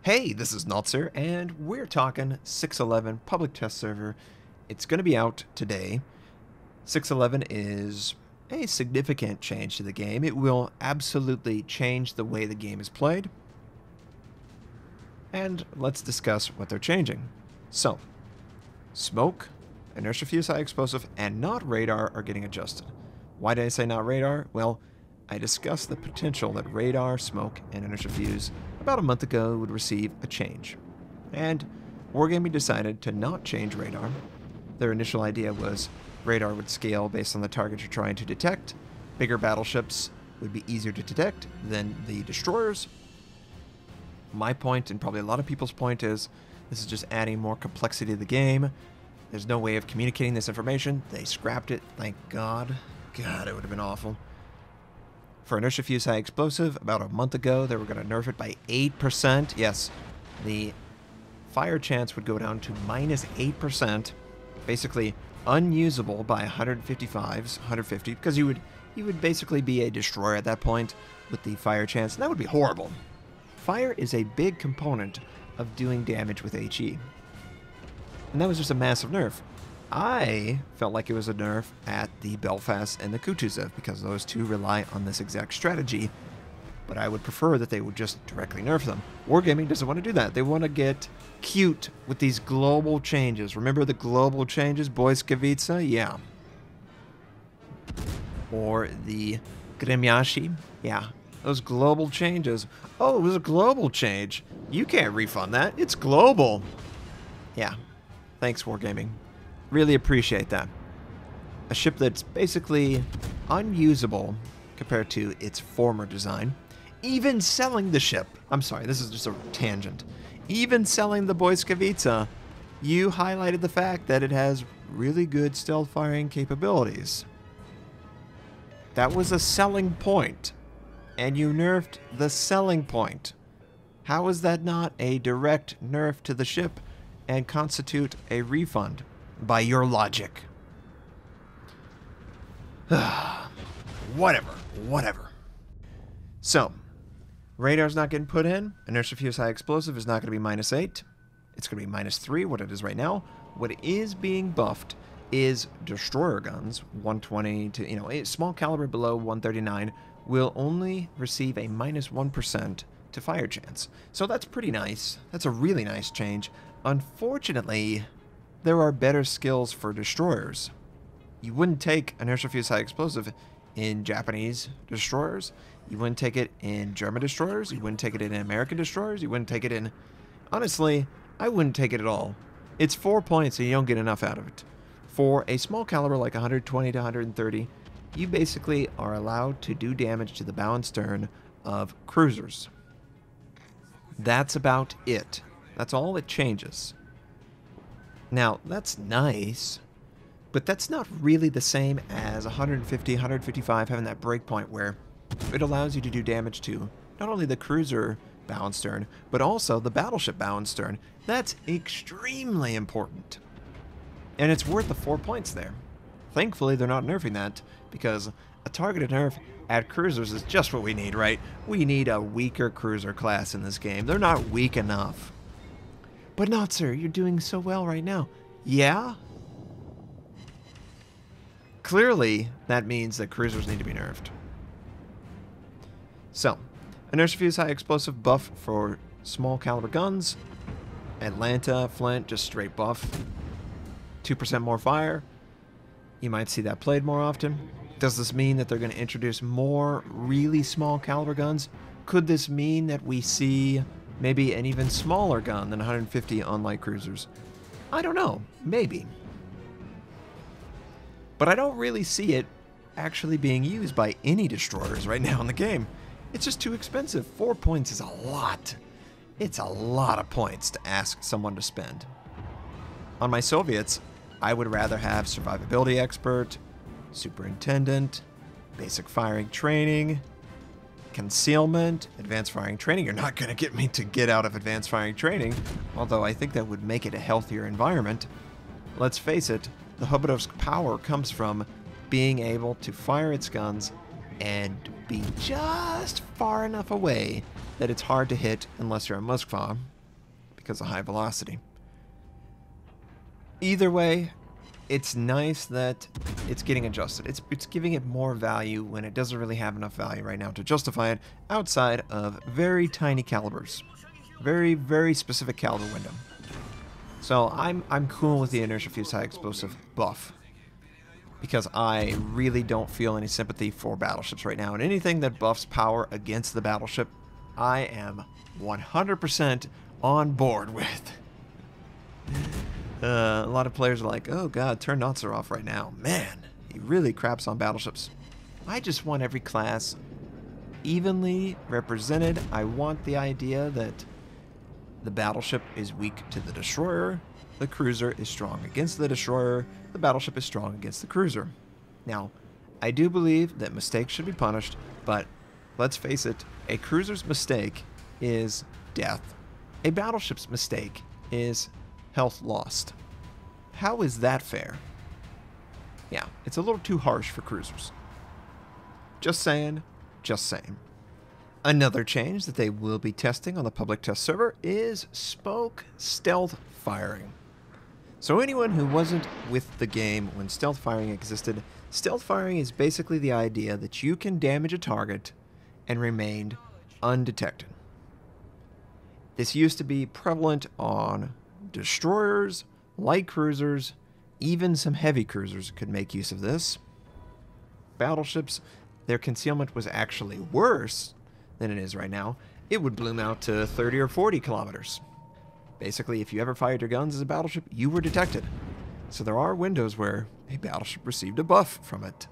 Hey, this is Notser, and we're talking 6.11 public test server. It's going to be out today. 6.11 is a significant change to the game. It will absolutely change the way the game is played. And let's discuss what they're changing. So, smoke, inertia fuse high explosive, and not radar are getting adjusted. Why did I say not radar? Well, I discussed the potential that radar, smoke, and inertia fuse about a month ago would receive a change. And Wargaming decided to not change radar. Their initial idea was radar would scale based on the target you're trying to detect. Bigger battleships would be easier to detect than the destroyers. My point, and probably a lot of people's point, is this is just adding more complexity to the game. There's no way of communicating this information. They scrapped it, thank God. God, it would have been awful. For inertia fuse high explosive, about a month ago, they were going to nerf it by 8%. Yes, the fire chance would go down to minus 8%, basically unusable by 155s, 150, because you would basically be a destroyer at that point with the fire chance, and that would be horrible. Fire is a big component of doing damage with HE, and that was just a massive nerf. I felt like it was a nerf at the Belfast and the Kutuzov because those two rely on this exact strategy, but I would prefer that they would just directly nerf them. Wargaming doesn't want to do that. They want to get cute with these global changes. Remember the global changes, Moskva? Yeah. Or the Gremyashi? Yeah. Those global changes. Oh, it was a global change. You can't refund that. It's global. Yeah. Thanks, Wargaming. Really appreciate that. A ship that's basically unusable compared to its former design. Even selling the ship, I'm sorry, this is just a tangent. Even selling the Moskva, you highlighted the fact that it has really good stealth firing capabilities. That was a selling point, and you nerfed the selling point. How is that not a direct nerf to the ship and constitute a refund? By your logic. Whatever. So, radar's not getting put in. Inertia fuse high explosive is not going to be minus 8. It's going to be minus 3, what it is right now. What is being buffed is destroyer guns, 120 to, a small caliber below 139 will only receive a minus 1% to fire chance. So that's pretty nice. That's a really nice change. Unfortunately, there are better skills for destroyers. You wouldn't take inertia fuse high explosive in Japanese destroyers. You wouldn't take it in German destroyers. You wouldn't take it in American destroyers. You wouldn't take it in... Honestly, I wouldn't take it at all. It's 4 points and you don't get enough out of it. For a small caliber like 120 to 130, you basically are allowed to do damage to the bow and stern of cruisers. That's about it. That's all it changes. Now, that's nice, but that's not really the same as 150, 155 having that breakpoint where it allows you to do damage to not only the cruiser bow and stern, but also the battleship bow and stern. That's extremely important. And it's worth the 4 points there. Thankfully, they're not nerfing that, because a targeted nerf at cruisers is just what we need, right? We need a weaker cruiser class in this game. They're not weak enough. But Notser, you're doing so well right now. Yeah? Clearly, that means that cruisers need to be nerfed. So, inertia fuse high explosive buff for small caliber guns. Atlanta, Flint, just straight buff. 2% more fire. You might see that played more often. Does this mean that they're going to introduce more really small caliber guns? Could this mean that we see maybe an even smaller gun than 150 on light cruisers? I don't know. Maybe. But I don't really see it actually being used by any destroyers right now in the game. It's just too expensive. 4 points is a lot. It's a lot of points to ask someone to spend. On my Soviets, I would rather have survivability expert, superintendent, basic firing training, concealment, advanced firing training. You're not going to get me to get out of advanced firing training, although I think that would make it a healthier environment. Let's face it, the Hobodovsk power comes from being able to fire its guns and be just far enough away that it's hard to hit unless you're a Moskva because of high velocity. Either way, it's nice that it's getting adjusted. It's giving it more value when it doesn't really have enough value right now to justify it outside of very tiny calibers. Very, very specific caliber window. So I'm cool with the inertia fuse high explosive buff, because I really don't feel any sympathy for battleships right now. And anything that buffs power against the battleship, I am 100% on board with. A lot of players are like, oh god, turn Notser off right now. Man, he really craps on battleships. I just want every class evenly represented. I want the idea that the battleship is weak to the destroyer, the cruiser is strong against the destroyer, the battleship is strong against the cruiser. Now, I do believe that mistakes should be punished, but let's face it, a cruiser's mistake is death. A battleship's mistake is health lost. How is that fair? Yeah, it's a little too harsh for cruisers. Just saying, just saying. Another change that they will be testing on the public test server is smoke stealth firing. So anyone who wasn't with the game when stealth firing existed, stealth firing is basically the idea that you can damage a target and remain undetected. This used to be prevalent on destroyers, light cruisers, even some heavy cruisers could make use of this. Battleships, their concealment was actually worse than it is right now. It would bloom out to 30 or 40 kilometers. Basically, if you ever fired your guns as a battleship, you were detected. So there are windows where a battleship received a buff from it.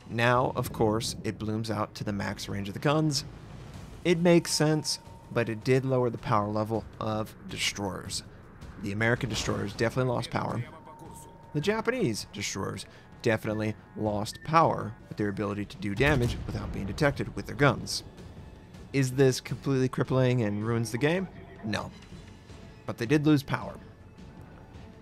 Now, of course, it blooms out to the max range of the guns. It makes sense, but it did lower the power level of destroyers. The American destroyers definitely lost power. The Japanese destroyers definitely lost power with their ability to do damage without being detected with their guns. Is this completely crippling and ruins the game? No. But they did lose power.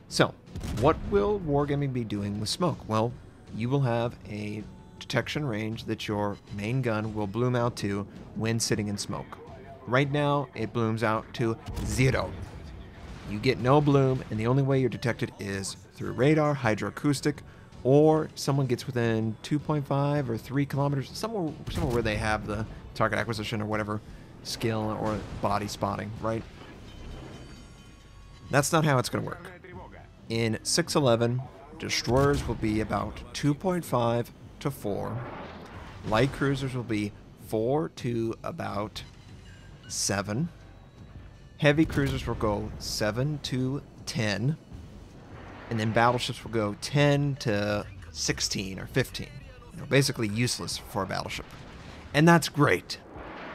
So, what will Wargaming be doing with smoke? Well, you will have a detection range that your main gun will bloom out to when sitting in smoke. Right now, it blooms out to 0. You get no bloom, and the only way you're detected is through radar, hydroacoustic, or someone gets within 2.5 or 3 kilometers, somewhere where they have the target acquisition or whatever skill or body spotting, right? That's not how it's going to work. In 6.11, destroyers will be about 2.5 to 4. Light cruisers will be 4 to about 7. Heavy cruisers will go 7 to 10. And then battleships will go 10 to 16 or 15. You know, basically useless for a battleship. And that's great.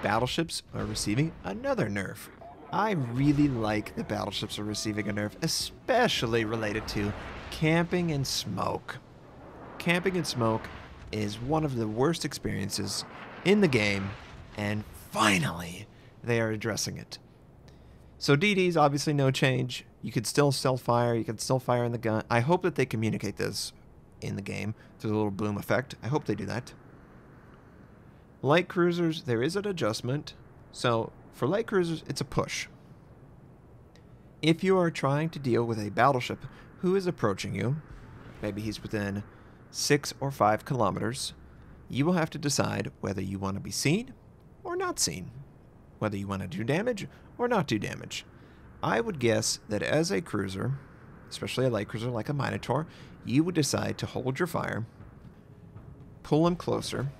Battleships are receiving another nerf. I really like that battleships are receiving a nerf, especially related to camping and smoke. Camping and smoke is one of the worst experiences in the game, and finally, they are addressing it. So DD's obviously no change. You could still self-fire, you could still fire in the gun. I hope that they communicate this in the game through the little bloom effect. I hope they do that. Light cruisers, there is an adjustment. So for light cruisers, it's a push. If you are trying to deal with a battleship who is approaching you, maybe he's within 6 or 5 kilometers, you will have to decide whether you want to be seen or not seen, whether you want to do damage or not do damage. I would guess that as a cruiser, especially a light cruiser like a Minotaur, you would decide to hold your fire, pull him closer,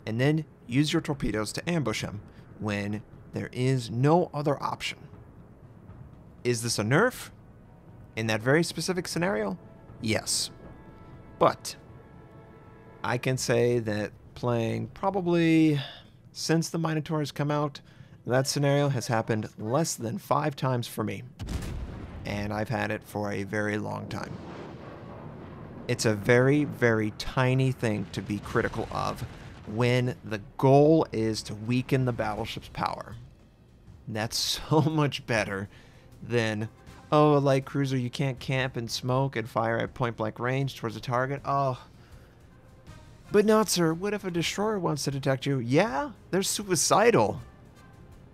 and then use your torpedoes to ambush him when there is no other option. Is this a nerf? In that very specific scenario? Yes. But I can say that playing probably since the Minotaur has come out, that scenario has happened less than 5 times for me. And I've had it for a very long time. It's a very, very tiny thing to be critical of when the goal is to weaken the battleship's power. That's so much better than, oh, a light cruiser, you can't camp and smoke and fire at point-blank range towards a target. Oh, But Notser, what if a destroyer wants to detect you? Yeah, they're suicidal.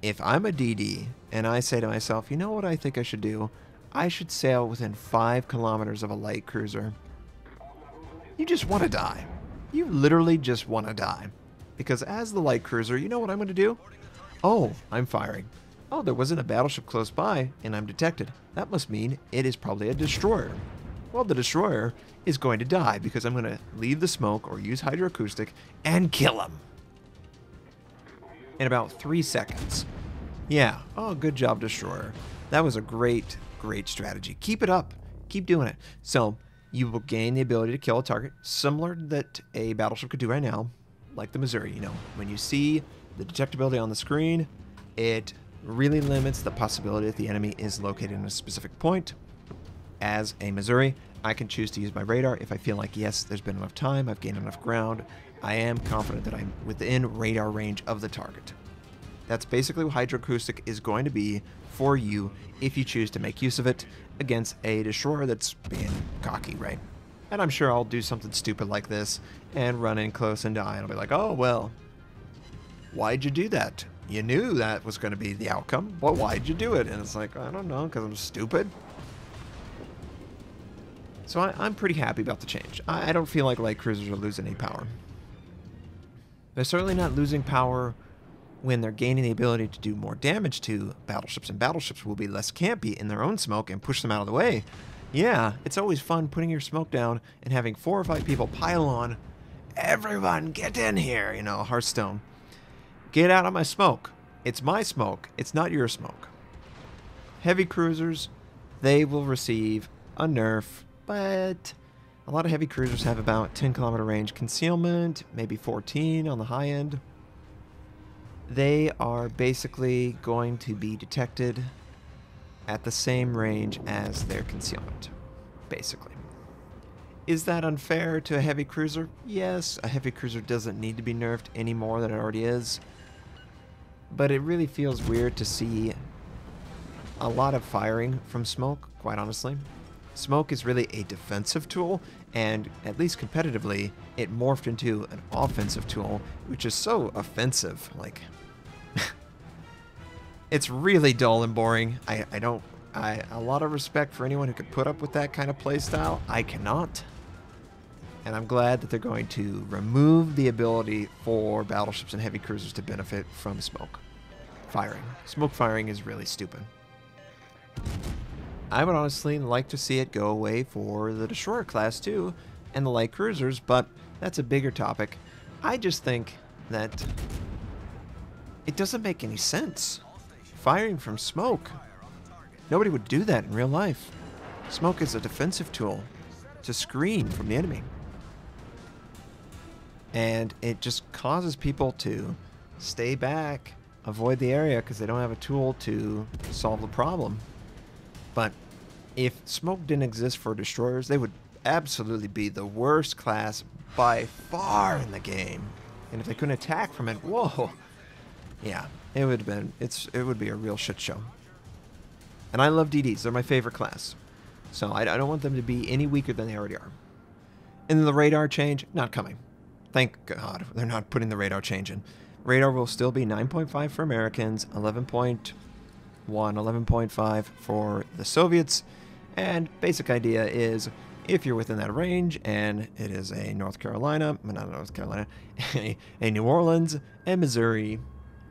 If I'm a DD and I say to myself, you know what I think I should do? I should sail within 5 kilometers of a light cruiser. You just want to die. You literally just want to die. Because as the light cruiser, you know what I'm going to do? Oh, I'm firing. Oh, there wasn't a battleship close by, and I'm detected. That must mean it is probably a destroyer. Well, the destroyer is going to die because I'm going to leave the smoke or use hydroacoustic and kill him. In about 3 seconds. Yeah. Oh, good job, destroyer. That was a great, great strategy. Keep it up. Keep doing it. So, you will gain the ability to kill a target, similar that a battleship could do right now, like the Missouri. You know, when you see the detectability on the screen, it really limits the possibility that the enemy is located in a specific point. As a Missouri, I can choose to use my radar if I feel like, yes, there's been enough time, I've gained enough ground, I am confident that I'm within radar range of the target. That's basically what hydroacoustic is going to be for you if you choose to make use of it against a destroyer that's being cocky, right? And I'm sure I'll do something stupid like this and run in close and die, and I'll be like, oh, well, why'd you do that? You knew that was going to be the outcome. Well, why'd you do it? And it's like, I don't know, because I'm stupid. So I'm pretty happy about the change. I don't feel like light cruisers are losing any power. They're certainly not losing power when they're gaining the ability to do more damage to battleships, and battleships will be less campy in their own smoke and push them out of the way. Yeah, it's always fun putting your smoke down and having 4 or 5 people pile on. Everyone, get in here, you know, Hearthstone. Get out of my smoke. It's my smoke. It's not your smoke. Heavy cruisers, they will receive a nerf, but a lot of heavy cruisers have about 10-kilometer range concealment, maybe 14 on the high end. They are basically going to be detected at the same range as their concealment, basically. Is that unfair to a heavy cruiser? Yes, a heavy cruiser doesn't need to be nerfed any more than it already is. But it really feels weird to see a lot of firing from smoke, quite honestly. Smoke is really a defensive tool, and at least competitively, it morphed into an offensive tool, which is so offensive. Like, it's really dull and boring. A lot of respect for anyone who could put up with that kind of playstyle. I cannot. And I'm glad that they're going to remove the ability for battleships and heavy cruisers to benefit from smoke firing. Smoke firing is really stupid. I would honestly like to see it go away for the destroyer class too, and the light cruisers, but that's a bigger topic. I just think that it doesn't make any sense. Firing from smoke. Nobody would do that in real life. Smoke is a defensive tool to screen from the enemy. And it just causes people to stay back, avoid the area because they don't have a tool to solve the problem. But if smoke didn't exist for destroyers, they would absolutely be the worst class by far in the game. And if they couldn't attack from it, whoa. Yeah, it would be a real shit show. And I love DDs. They're my favorite class. So I don't want them to be any weaker than they already are. And the radar change, not coming. Thank God they're not putting the radar change in. Radar will still be 9.5 for Americans, 11.1, 11.5 for the Soviets. And basic idea is if you're within that range and it is a North Carolina, not North Carolina, a New Orleans and Missouri,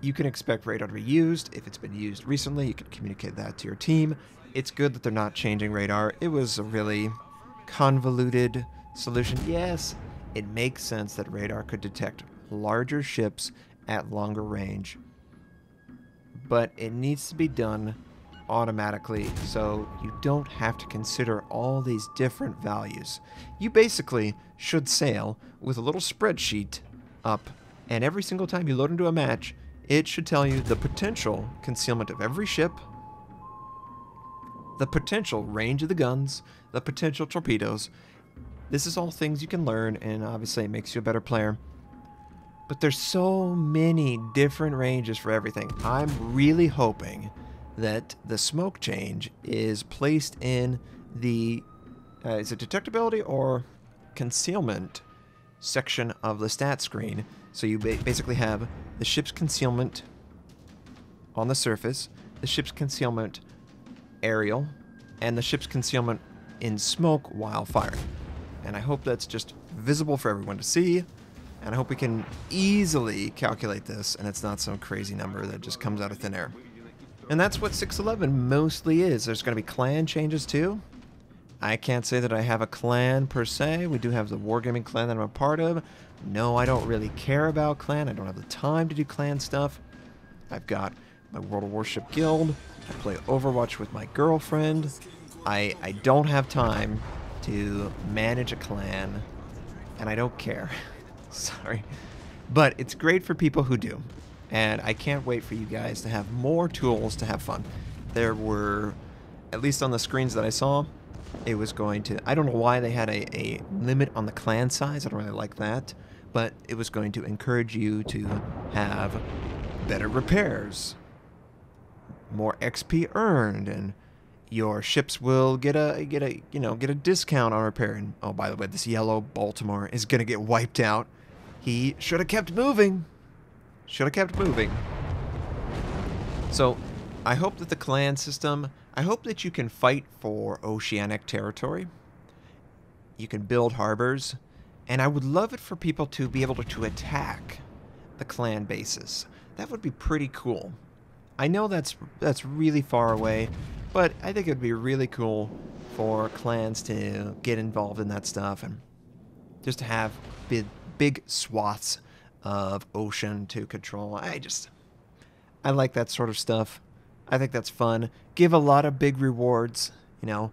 you can expect radar to be used. If it's been used recently, you can communicate that to your team. It's good that they're not changing radar. It was a really convoluted solution. Yes, it makes sense that radar could detect larger ships at longer range, but it needs to be done automatically so you don't have to consider all these different values. You basically should sail with a little spreadsheet up, and every single time you load into a match, it should tell you the potential concealment of every ship, the potential range of the guns, the potential torpedoes. This is all things you can learn, and obviously it makes you a better player. But there's so many different ranges for everything. I'm really hoping that the smoke change is placed in the, is it detectability or concealment section of the stat screen. So you basically have the ship's concealment on the surface, the ship's concealment aerial, and the ship's concealment in smoke while firing. And I hope that's just visible for everyone to see, and I hope we can easily calculate this and it's not some crazy number that just comes out of thin air. And that's what 6.11 mostly is. There's going to be clan changes too. I can't say that I have a clan per se. We do have the Wargaming clan that I'm a part of. No, I don't really care about clan. I don't have the time to do clan stuff. I've got my World of Warship guild. I play Overwatch with my girlfriend. I don't have time to manage a clan, and I don't care. Sorry. But it's great for people who do. And I can't wait for you guys to have more tools to have fun. There were, at least on the screens that I saw, it was going to, I don't know why they had a limit on the clan size, I don't really like that, but it was going to encourage you to have better repairs, more XP earned, and your ships will get a discount on repair. And oh, by the way, this yellow Baltimore is gonna get wiped out. He should have kept moving. Should have kept moving. So, I hope that the clan system, I hope that you can fight for oceanic territory. You can build harbors, and I would love it for people to be able to attack the clan bases. That would be pretty cool. I know that's really far away, but I think it would be really cool for clans to get involved in that stuff and just to have big swaths of ocean to control. I like that sort of stuff. I think that's fun. Give a lot of big rewards, you know.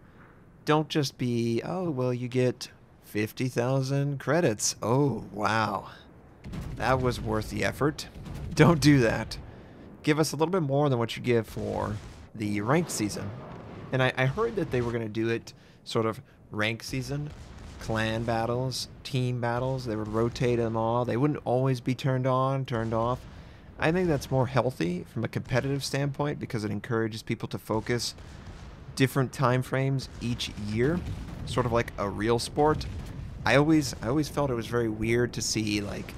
Don't just be, oh, well, you get 50,000 credits. Oh, wow. That was worth the effort. Don't do that. Give us a little bit more than what you give for the ranked season. And I heard that they were going to do it sort of ranked season, clan battles, team battles. They would rotate them all. They wouldn't always be turned on, turned off. I think that's more healthy from a competitive standpoint because it encourages people to focus different time frames each year, sort of like a real sport. I always felt it was very weird to see like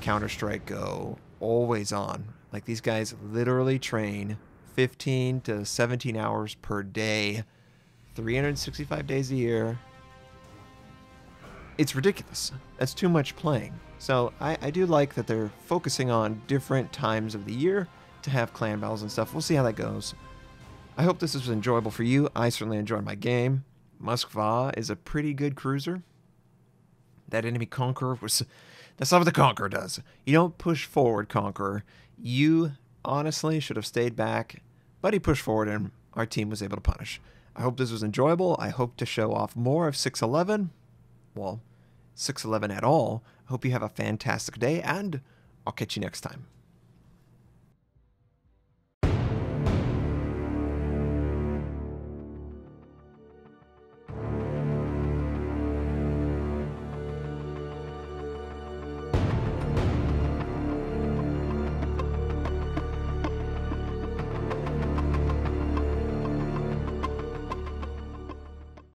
Counter-Strike go always on. Like these guys literally train 15 to 17 hours per day, 365 days a year. It's ridiculous. That's too much playing. So I do like that they're focusing on different times of the year to have clan battles and stuff. We'll see how that goes. I hope this was enjoyable for you. I certainly enjoyed my game. Moskva is a pretty good cruiser. That enemy Conqueror was... That's not what the Conqueror does. You don't push forward, Conqueror. You honestly should have stayed back, but he pushed forward and our team was able to punish. I hope this was enjoyable. I hope to show off more of 6.11. Well, 6.11 at all. I hope you have a fantastic day, and I'll catch you next time.